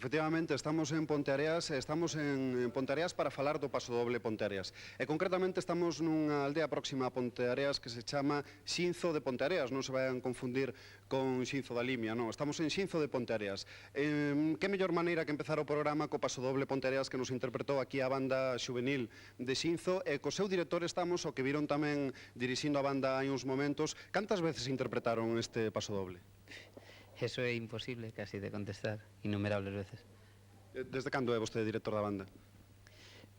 Efectivamente, estamos en Ponteareas, para falar do pasodoble Ponteareas. E concretamente estamos nunha aldea próxima a Ponteareas que se chama Xinzo de Ponteareas, non se vayan confundir con Xinzo da Limia, non, estamos en Xinzo de Ponteareas. Que mellor maneira que empezar o programa co pasodoble Ponteareas que nos interpretou aquí a banda xuvenil de Xinzo, e co seu director estamos, o que viron tamén dirixindo a banda hai uns momentos. Cantas veces interpretaron este pasodoble? Eso é imposible casi de contestar, innumerables veces. Desde cando é vostede director da banda?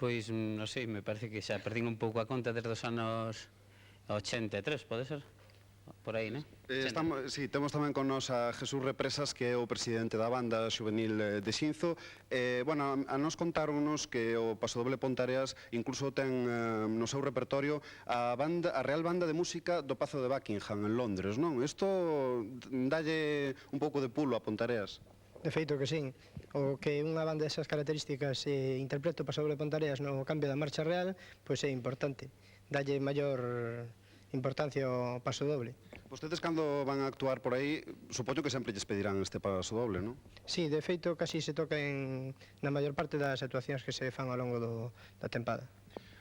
Pois, non sei, me parece que xa perdín un pouco a conta desde os anos 83, pode ser? Por aí, non? Sí, temos tamén con nos a Jesús Represas, que é o presidente da banda xuvenil de Xinzo. Bueno, a nos contáronos que o Pasodoble Ponteareas incluso ten no seu repertorio a Real Banda de Música do Pazo de Buckingham en Londres, non? Isto dalle un pouco de pulo a Ponteareas. De feito que sí, o que unha banda desas características interpreta o Pasodoble Ponteareas no cambio da marcha real, pois é importante, dalle maior importancia ao pasodoble. Vostedes cando van a actuar por aí, supoño que sempre lles pedirán este pasodoble, non? Sí, de feito casi se toca na maior parte das actuacións que se fan ao longo da tempada.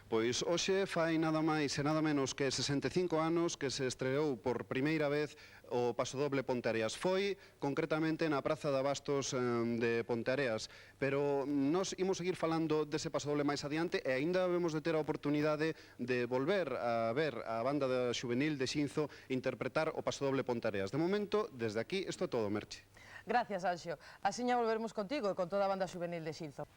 Pois hoxe fai nada máis e nada menos que 65 anos que se estreou por primeira vez o Pasodoble Ponteareas. Foi concretamente na Praza de Abastos de Ponteareas, pero nós imos seguir falando dese pasodoble máis adiante e aínda vemos de ter a oportunidade de volver a ver a banda xuvenil de Xinzo interpretar o Pasodoble Ponteareas. De momento, desde aquí, isto é todo, Merche. Gracias, Anxo. Asiña volveremos contigo e con toda a banda xuvenil de Xinzo.